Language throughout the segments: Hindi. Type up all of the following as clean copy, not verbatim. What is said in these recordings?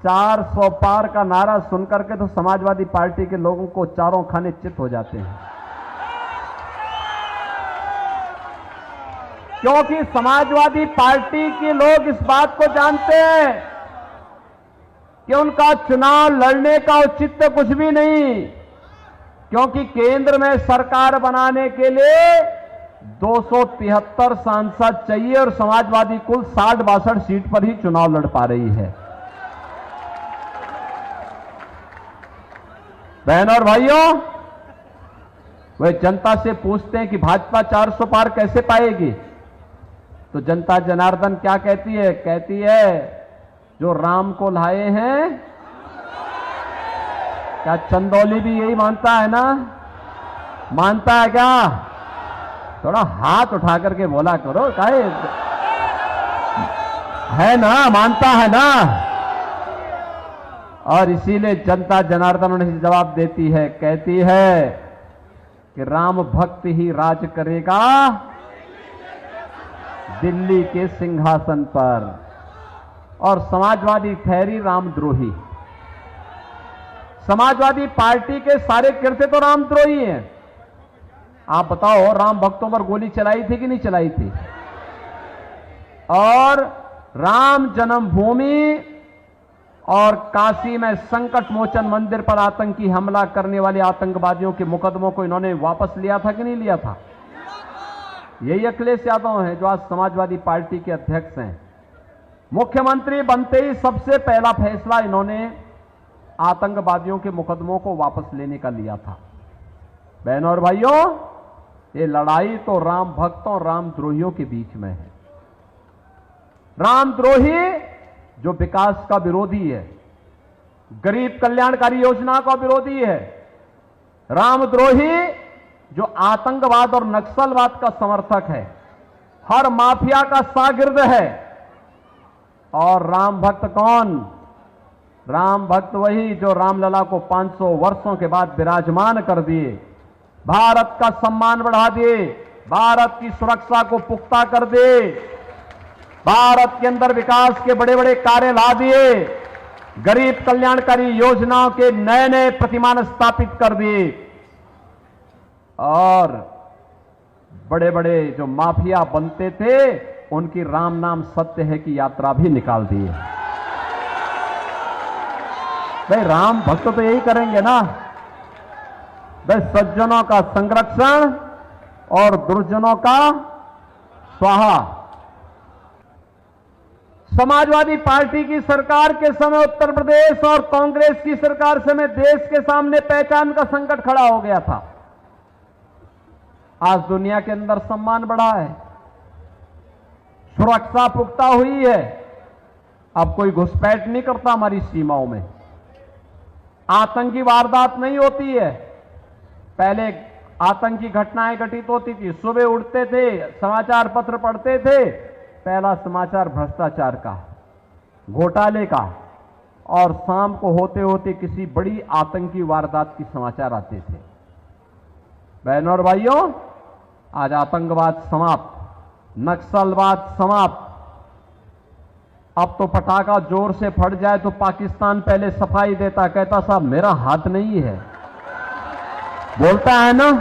400 पार का नारा सुनकर के तो समाजवादी पार्टी के लोगों को चारों खाने चित हो जाते हैं, क्योंकि समाजवादी पार्टी के लोग इस बात को जानते हैं कि उनका चुनाव लड़ने का औचित्य कुछ भी नहीं, क्योंकि केंद्र में सरकार बनाने के लिए 273 सांसद चाहिए और समाजवादी कुल 60-62 सीट पर ही चुनाव लड़ पा रही है। बहनों और भाइयों, वे जनता से पूछते हैं कि भाजपा 400 पार कैसे पाएगी, तो जनता जनार्दन क्या कहती है? कहती है जो राम को लाए हैं। क्या चंदौली भी यही मानता है ना? मानता है क्या? थोड़ा हाथ उठा करके बोला करो, काहे है ना? मानता है ना? और इसीलिए जनता जनार्दन उन्हें जवाब देती है, कहती है कि राम भक्त ही राज करेगा दिल्ली के सिंहासन पर, और समाजवादी ठहरी रामद्रोही। समाजवादी पार्टी के सारे कृत्य तो रामद्रोही हैं। आप बताओ, राम भक्तों पर गोली चलाई थी कि नहीं चलाई थी? और राम जन्मभूमि और काशी में संकट मोचन मंदिर पर आतंकी हमला करने वाले आतंकवादियों के मुकदमों को इन्होंने वापस लिया था कि नहीं लिया था? यही अखिलेश यादव हैं जो आज समाजवादी पार्टी के अध्यक्ष हैं। मुख्यमंत्री बनते ही सबसे पहला फैसला इन्होंने आतंकवादियों के मुकदमों को वापस लेने का लिया था। बहनों और भाइयों, ये लड़ाई तो राम भक्तों और रामद्रोहियों के बीच में है। रामद्रोही जो विकास का विरोधी है, गरीब कल्याणकारी योजना का विरोधी है, रामद्रोही जो आतंकवाद और नक्सलवाद का समर्थक है, हर माफिया का शागिर्द है। और राम भक्त कौन? राम भक्त वही जो रामलला को 500 वर्षों के बाद विराजमान कर दिए, भारत का सम्मान बढ़ा दिए, भारत की सुरक्षा को पुख्ता कर दिए, भारत के अंदर विकास के बड़े बड़े कार्य ला दिए, गरीब कल्याणकारी योजनाओं के नए नए प्रतिमान स्थापित कर दिए, और बड़े बड़े जो माफिया बनते थे उनकी राम नाम सत्य है की यात्रा भी निकाल दी है। भाई राम भक्त तो यही करेंगे ना, भाई सज्जनों का संरक्षण और दुर्जनों का स्वाहा। समाजवादी पार्टी की सरकार के समय उत्तर प्रदेश और कांग्रेस की सरकार समय देश के सामने पहचान का संकट खड़ा हो गया था। आज दुनिया के अंदर सम्मान बढ़ा है, सुरक्षा पुख्ता हुई है, अब कोई घुसपैठ नहीं करता हमारी सीमाओं में, आतंकी वारदात नहीं होती है। पहले आतंकी घटनाएं घटित होती थी, सुबह उठते थे, समाचार पत्र पढ़ते थे, पहला समाचार भ्रष्टाचार का, घोटाले का, और शाम को होते होते किसी बड़ी आतंकी वारदात की समाचार आते थे। बहनों और भाइयों, आज आतंकवाद समाप्त, नक्सलवाद समाप्त। अब तो पटाखा जोर से फट जाए तो पाकिस्तान पहले सफाई देता, कहता साहब मेरा हाथ नहीं है। बोलता है ना,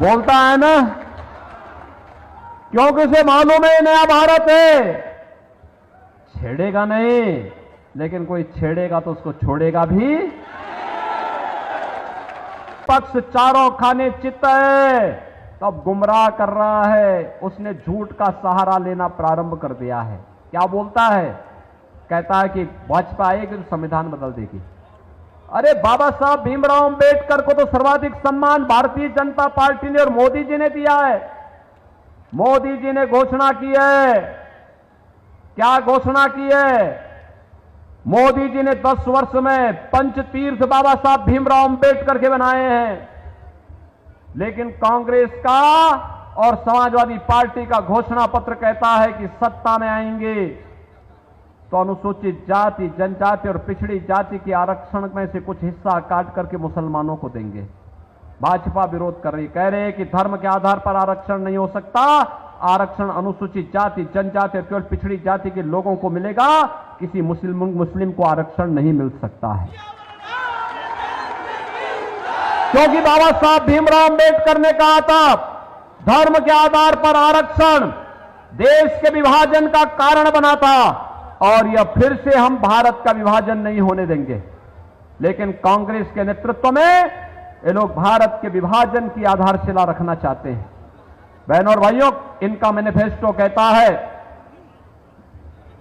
बोलता है ना, क्योंकि उसे मालूम है नया भारत है। छेड़ेगा नहीं, लेकिन कोई छेड़ेगा तो उसको छोड़ेगा भी। पक्ष चारों खाने चित्त है, तब गुमराह कर रहा है, उसने झूठ का सहारा लेना प्रारंभ कर दिया है। क्या बोलता है? कहता है कि भाजपा आएगी तो संविधान बदल देगी। अरे बाबा साहब भीमराव अंबेडकर को तो सर्वाधिक सम्मान भारतीय जनता पार्टी ने और मोदी जी ने दिया है। मोदी जी ने घोषणा की है, क्या घोषणा की है? मोदी जी ने 10 वर्ष में पंचतीर्थ बाबा साहब भीमराव अंबेडकर के बनाए हैं, लेकिन कांग्रेस का और समाजवादी पार्टी का घोषणा पत्र कहता है कि सत्ता में आएंगे तो अनुसूचित जाति, जनजाति और पिछड़ी जाति के आरक्षण में से कुछ हिस्सा काट करके मुसलमानों को देंगे। भाजपा विरोध कर रही, कह रहे हैं कि धर्म के आधार पर आरक्षण नहीं हो सकता, आरक्षण अनुसूचित जाति, जनजाति और केवल पिछड़ी जाति के लोगों को मिलेगा। किसी मुस्लिम को आरक्षण नहीं मिल सकता है, क्योंकि बाबा साहब भीमराव अम्बेडकर ने कहा था धर्म के आधार पर आरक्षण देश के विभाजन का कारण बना था, और यह फिर से हम भारत का विभाजन नहीं होने देंगे। लेकिन कांग्रेस के नेतृत्व में ये लोग भारत के विभाजन की आधारशिला रखना चाहते हैं। बहनों और भाइयों, इनका मैनिफेस्टो कहता है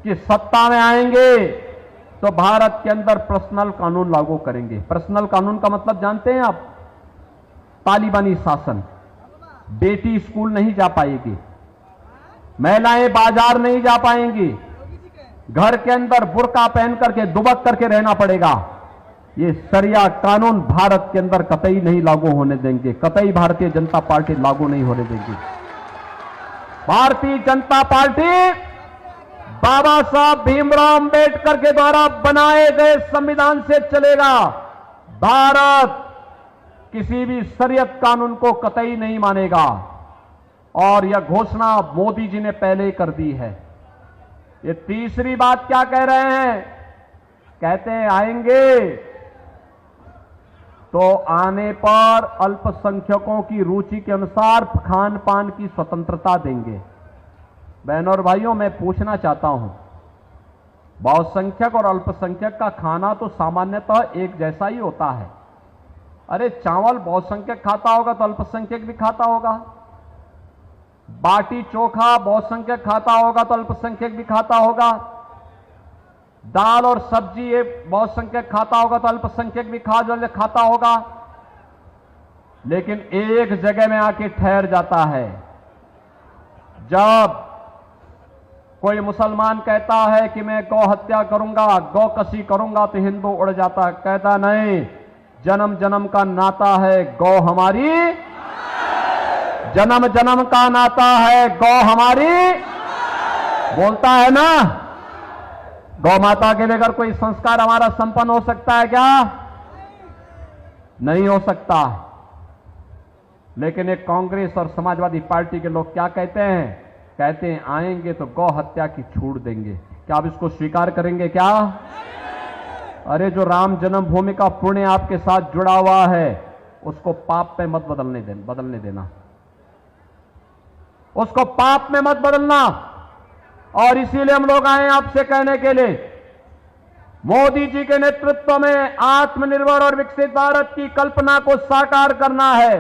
कि सत्ता में आएंगे तो भारत के अंदर पर्सनल कानून लागू करेंगे। पर्सनल कानून का मतलब जानते हैं आप? तालिबानी शासन। बेटी स्कूल नहीं जा पाएगी, महिलाएं बाजार नहीं जा पाएंगी, घर के अंदर बुर्का पहन करके दुबक करके रहना पड़ेगा। ये शरिया कानून भारत के अंदर कतई नहीं लागू होने देंगे, कतई भारतीय जनता पार्टी लागू नहीं होने देगी। भारतीय जनता पार्टी बाबा साहब भीमराव अम्बेडकर के द्वारा बनाए गए संविधान से चलेगा। भारत किसी भी शरीयत कानून को कतई नहीं मानेगा, और यह घोषणा मोदी जी ने पहले ही कर दी है। ये तीसरी बात क्या कह रहे हैं? कहते हैं आएंगे तो आने पर अल्पसंख्यकों की रुचि के अनुसार खान पान की स्वतंत्रता देंगे। बहनों और भाइयों, मैं पूछना चाहता हूं, बहुसंख्यक और अल्पसंख्यक का खाना तो सामान्यतः एक जैसा ही होता है। अरे चावल बहुसंख्यक खाता होगा तो अल्पसंख्यक भी खाता होगा, बाटी चोखा बहुसंख्यक खाता होगा तो अल्पसंख्यक भी खाता होगा, दाल और सब्जी ये बहुसंख्यक खाता होगा तो अल्पसंख्यक भी खाता होगा। लेकिन एक जगह में आके ठहर जाता है, जब कोई मुसलमान कहता है कि मैं गौ हत्या करूंगा, गौ कसी करूंगा, तो हिंदू उड़ जाता है, कहता नहीं, जन्म जन्म का नाता है, गौ हमारी, जन्म जन्म का नाता है, गौ हमारी, बोलता है ना। गौ माता के बगैर कोई संस्कार हमारा संपन्न हो सकता है क्या? नहीं हो सकता। लेकिन एक कांग्रेस और समाजवादी पार्टी के लोग क्या कहते हैं? कहते हैं आएंगे तो गौ हत्या की छूट देंगे। क्या आप इसको स्वीकार करेंगे क्या? अरे जो राम जन्मभूमि का पुण्य आपके साथ जुड़ा हुआ है, उसको पाप में मत बदलने देना, उसको पाप में मत बदलना। और इसीलिए हम लोग आए आपसे कहने के लिए, मोदी जी के नेतृत्व में आत्मनिर्भर और विकसित भारत की कल्पना को साकार करना है।